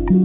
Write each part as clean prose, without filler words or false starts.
Good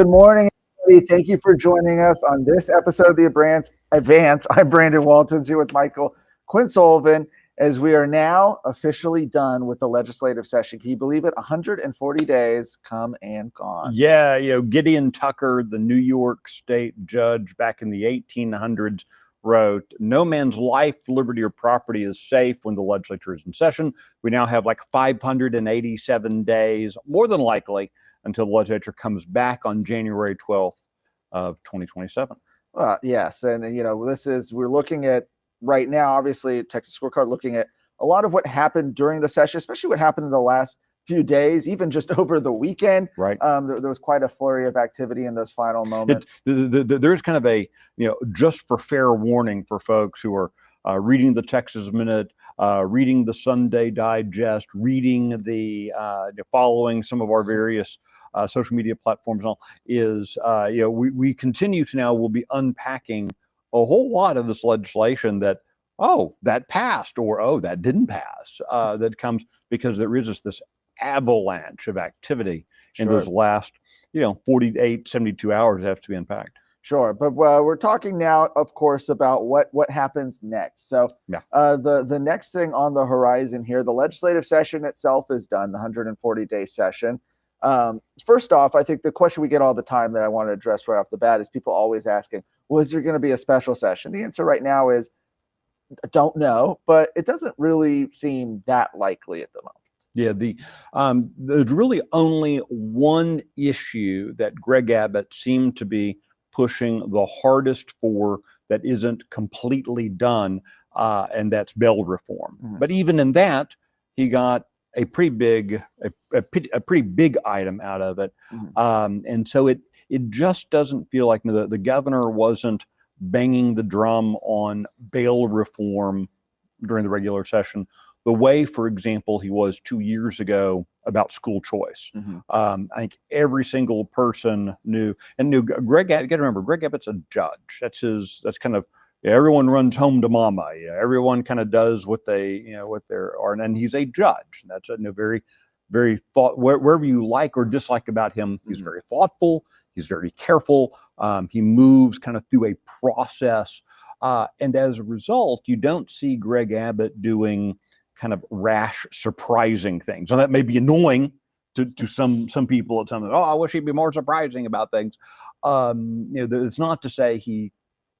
morning, everybody. Thank you for joining us on this episode of the Advance. I'm Brandon Waltons here with Michael Quinn Sullivan as we are now officially done with the legislative session. Can you believe it? 140 days come and gone. Yeah, Gideon Tucker, the New York State judge back in the 1800s, wrote, "No man's life, liberty, or property is safe when the legislature is in session." We now have like 587 days, more than likely, until the legislature comes back on January 12th of 2027. Yes, and we're looking at right now, obviously, Texas Scorecard, looking at a lot of what happened during the session, especially what happened in the last few days, even just over the weekend. Right. There was quite a flurry of activity in those final moments. There's kind of a, just for fair warning for folks who are reading the Texas Minute, reading the Sunday Digest, reading following some of our various social media platforms and all, is, we continue to now, we'll be unpacking a whole lot of this legislation that, oh, that passed, or, oh, that didn't pass, that comes because there is just this avalanche of activity in those last, 48, 72 hours have to be unpacked. Sure, but we're talking now, of course, about what happens next. So the next thing on the horizon here, the legislative session itself is done, the 140-day session. First off, I think the question we get all the time that I want to address right off the bat is people always asking, well, is there going to be a special session? The answer right now is, I don't know, but it doesn't really seem that likely at the moment. Yeah, there's really only one issue that Greg Abbott seemed to be pushing the hardest for that isn't completely done, and that's bail reform. Mm-hmm. But even in that, he got a pretty big item out of it, and so it just doesn't feel like the governor wasn't banging the drum on bail reform during the regular session the way, for example, he was 2 years ago about school choice. Mm-hmm. I think every single person knew Greg. You got to remember, Greg Abbott's a judge. That's kind of, everyone runs home to mama. Everyone kind of does what they, what they are, and he's a judge. That's a very, very wherever you like or dislike about him, he's very thoughtful. He's very careful. He moves kind of through a process, and as a result, you don't see Greg Abbott doing kind of rash, surprising things. So that may be annoying to some people at times. Oh, I wish he'd be more surprising about things. It's not to say he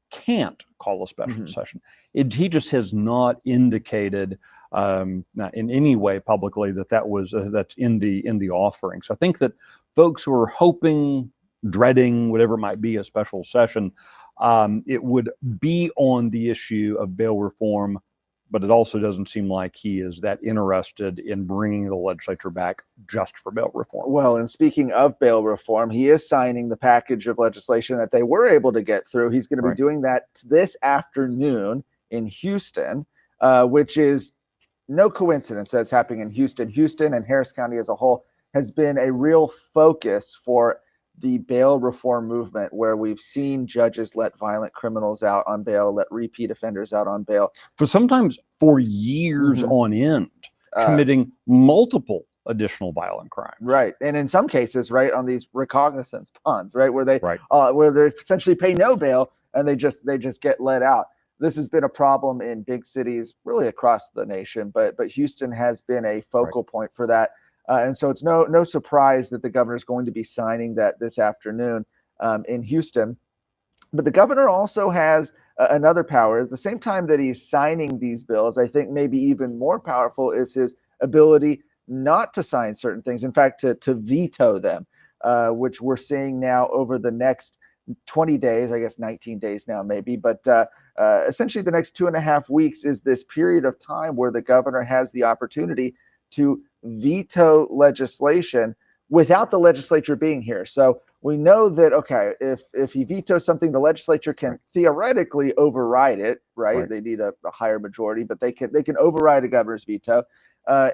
can't call a special session. He just has not indicated not in any way publicly that's in the offering. So I think that folks who are hoping, dreading, whatever it might be, a special session, it would be on the issue of bail reform. But it also doesn't seem like he is that interested in bringing the legislature back just for bail reform. Well, and speaking of bail reform, he is signing the package of legislation that they were able to get through. He's going to be doing that this afternoon in Houston, which is no coincidence that's happening in Houston. Houston and Harris County as a whole has been a real focus for the bail reform movement, where we've seen judges let violent criminals out on bail, let repeat offenders out on bail. Sometimes for years on end, committing multiple additional violent crimes. Right. And in some cases, right, on these recognizance bonds, right, where they essentially pay no bail and they just get let out. This has been a problem in big cities really across the nation, but Houston has been a focal point for that. And so it's no surprise that the governor is going to be signing that this afternoon in Houston. But the governor also has another power. At the same time that he's signing these bills, I think maybe even more powerful is his ability not to sign certain things. In fact, to veto them, which we're seeing now over the next 20 days, I guess 19 days now, maybe. But essentially, the next 2.5 weeks is this period of time where the governor has the opportunity to veto legislation without the legislature being here. So we know that, okay, if he vetoes something, the legislature can theoretically override it, right? They need a higher majority, but they can override a governor's veto.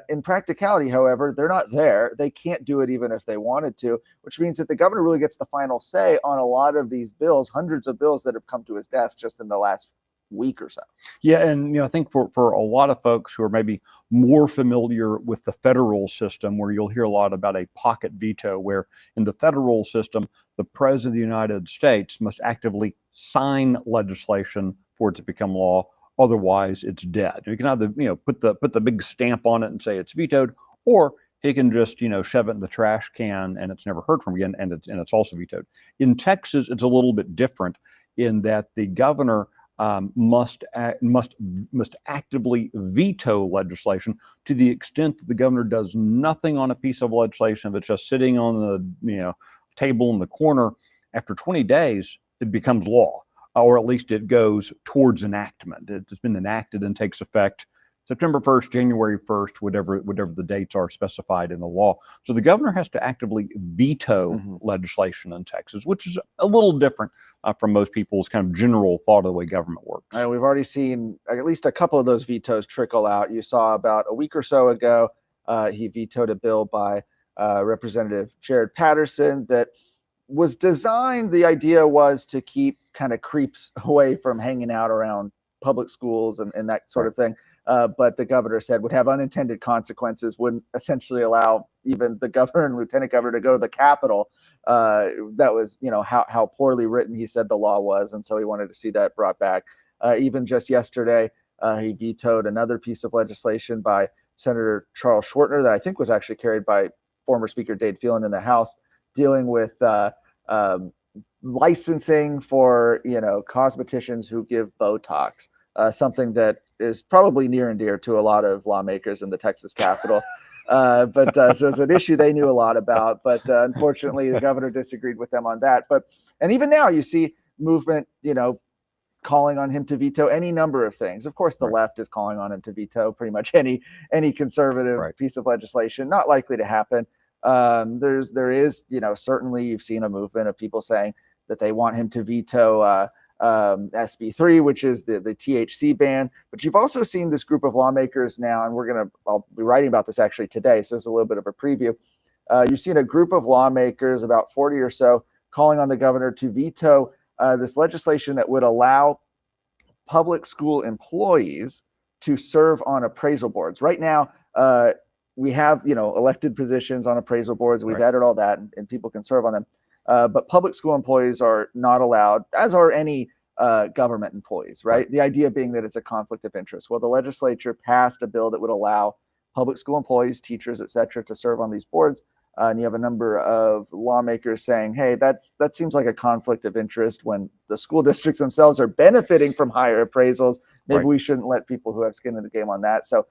In practicality, however, they're not there. They can't do it even if they wanted to, which means that the governor really gets the final say on a lot of these bills, hundreds of bills that have come to his desk just in the last week or so. Yeah, and I think for a lot of folks who are maybe more familiar with the federal system, where you'll hear a lot about a pocket veto, where in the federal system, the president of the United States must actively sign legislation for it to become law. Otherwise, it's dead. You can either put the big stamp on it and say it's vetoed, or he can just shove it in the trash can and it's never heard from again, and it's also vetoed. In Texas, it's a little bit different in that the governor must actively veto legislation to the extent that the governor does nothing on a piece of legislation. If it's just sitting on the table in the corner, after 20 days, it becomes law, or at least it goes towards enactment. It's been enacted and takes effect September 1st, January 1st, whatever the dates are specified in the law. So the governor has to actively veto legislation in Texas, which is a little different from most people's kind of general thought of the way government works. And we've already seen at least a couple of those vetoes trickle out. You saw about a week or so ago, he vetoed a bill by Representative Jared Patterson that was designed, the idea was to keep kind of creeps away from hanging out around public schools and that sort of thing. But the governor said would have unintended consequences, wouldn't essentially allow even the governor and lieutenant governor to go to the Capitol. That was, how poorly written he said the law was. And so he wanted to see that brought back. Even just yesterday, he vetoed another piece of legislation by Senator Charles Schwartner that I think was actually carried by former Speaker Dade Phelan in the House, dealing with licensing for, cosmeticians who give Botox. Something that is probably near and dear to a lot of lawmakers in the Texas Capitol. So it's an issue they knew a lot about, but unfortunately the governor disagreed with them on that. And even now you see movement, calling on him to veto any number of things. Of course, the left is calling on him to veto pretty much any conservative piece of legislation. Not likely to happen. There is, certainly you've seen a movement of people saying that they want him to veto SB3, which is the THC ban. But you've also seen this group of lawmakers now, and I'll be writing about this actually today, so it's a little bit of a preview. You've seen a group of lawmakers, about 40 or so, calling on the governor to veto this legislation that would allow public school employees to serve on appraisal boards. Right now, we have elected positions on appraisal boards. We've added all that, and people can serve on them. But public school employees are not allowed, as are any government employees, right? The idea being that it's a conflict of interest. Well, the legislature passed a bill that would allow public school employees, teachers, et cetera, to serve on these boards. And you have a number of lawmakers saying, hey, that seems like a conflict of interest when the school districts themselves are benefiting from higher appraisals. Maybe we shouldn't let people who have skin in the game on that. So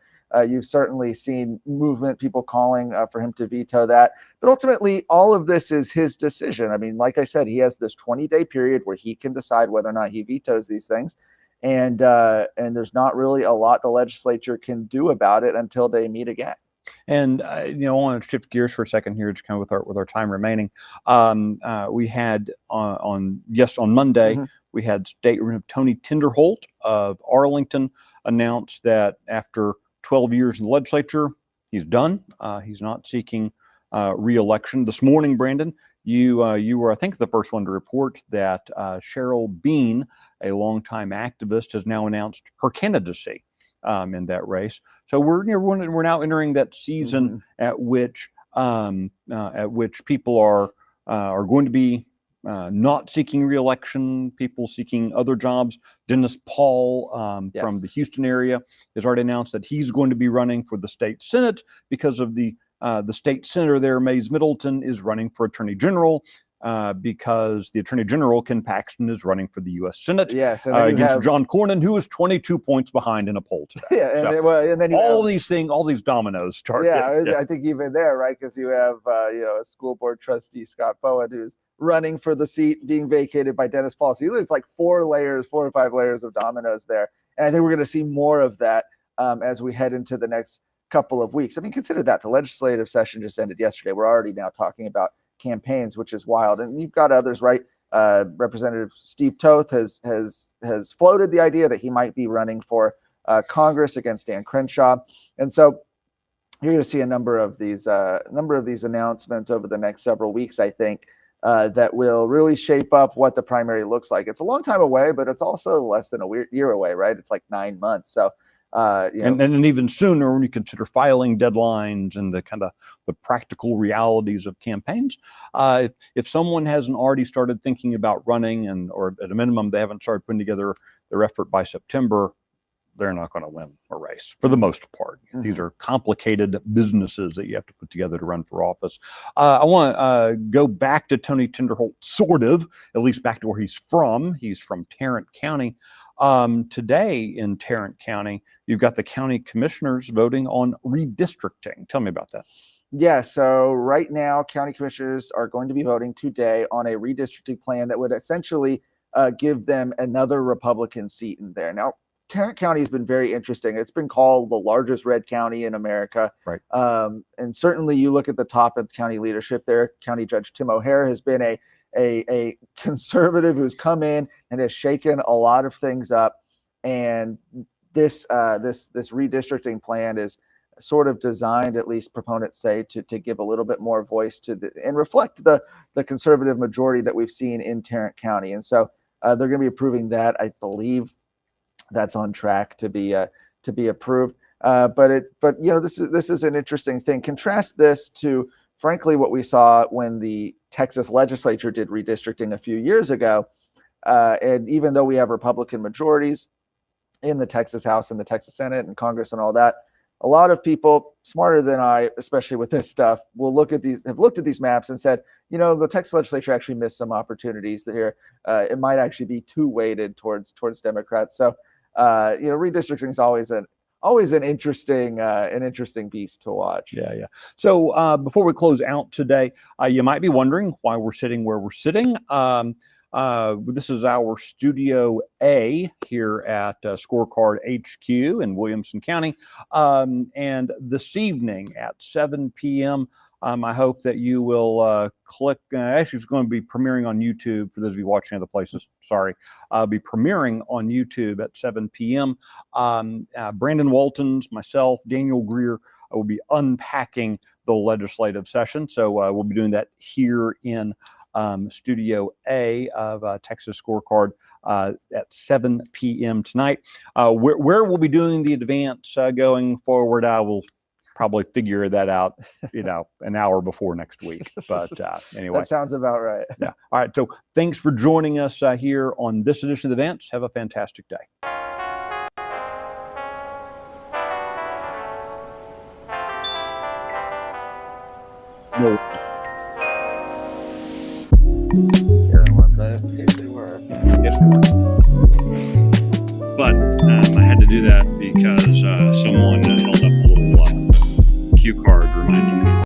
you've certainly seen movement, people calling for him to veto that. But ultimately, all of this is his decision. I mean, like I said, he has this 20-day period where he can decide whether or not he vetoes these things. And there's not really a lot the legislature can do about it until they meet again. And I want to shift gears for a second here, just kind of with our time remaining. We had on Monday, we had State Rep. Tony Tinderholt of Arlington announced that after 12 years in the legislature, he's done. He's not seeking re-election. This morning, Brandon, you were, I think, the first one to report that Cheryl Bean, a longtime activist, has now announced her candidacy in that race. So we're now entering that season at which people are going to be not seeking re-election, people seeking other jobs. Dennis Paul from the Houston area has already announced that he's going to be running for the state Senate because of the state senator there, Mays Middleton, is running for attorney general. because the Attorney General, Ken Paxton, is running for the U.S. Senate Yes, and then you against have John Cornyn, who is 22 points behind in a poll today. yeah, and, So and then you all have, these dominoes start. I think even there, right? Because you have a school board trustee, Scott Bowen, who's running for the seat being vacated by Dennis Paul. So it's like 4 or 5 layers of dominoes there, and I think we're going to see more of that as we head into the next couple of weeks. I mean, consider that the legislative session just ended yesterday. We're already now talking about campaigns, which is wild, and you've got others, right? Representative Steve Toth has floated the idea that he might be running for Congress against Dan Crenshaw, and so you're going to see a number of these announcements over the next several weeks, I think, that will really shape up what the primary looks like. It's a long time away, but it's also less than a year away, right? It's like 9 months. So, and even sooner when you consider filing deadlines and the kind of the practical realities of campaigns. If someone hasn't already started thinking about running, or at a minimum they haven't started putting together their effort by September, they're not going to win a race for the most part. Mm-hmm. These are complicated businesses that you have to put together to run for office. I want to go back to Tony Tinderholt, sort of, at least back to where he's from. He's from Tarrant County. Today in Tarrant County, you've got the county commissioners voting on redistricting. Tell me about that. Yeah, so right now, county commissioners are going to be voting today on a redistricting plan that would essentially give them another Republican seat in there. Now, Tarrant County has been very interesting. It's been called the largest red county in America. Right. And certainly you look at the top of the county leadership there, County Judge Tim O'Hare has been a conservative who's come in and has shaken a lot of things up. And this redistricting plan is sort of designed, at least proponents say, to give a little bit more voice to and reflect the conservative majority that we've seen in Tarrant County. And so they're going to be approving that, I believe. That's on track to be approved. But this is an interesting thing. Contrast this to, frankly, what we saw when the Texas legislature did redistricting a few years ago. And even though we have Republican majorities in the Texas House and the Texas Senate and Congress and all that, a lot of people smarter than I, especially with this stuff, have looked at these maps and said, the Texas legislature actually missed some opportunities here. It might actually be too weighted towards Democrats. So, redistricting is always an interesting beast to watch. Yeah. So before we close out today, you might be wondering why we're sitting where we're sitting. This is our Studio A here at Scorecard HQ in Williamson County. And this evening at 7 p.m., I hope that you will click. Actually, it's going to be premiering on YouTube for those of you watching other places. Sorry. I'll be premiering on YouTube at 7 p.m. Brandon Waltons, myself, Daniel Greer will be unpacking the legislative session. So we'll be doing that here in Studio A of Texas Scorecard at 7 p.m. tonight. Where we'll be doing the advance going forward, I will probably figure that out, an hour before next week. But anyway. That sounds about right. Yeah. All right. So thanks for joining us here on this edition of the Advance. Have a fantastic day. No. Yes, they were. But I had to do that because someone held up a little cue card reminding me.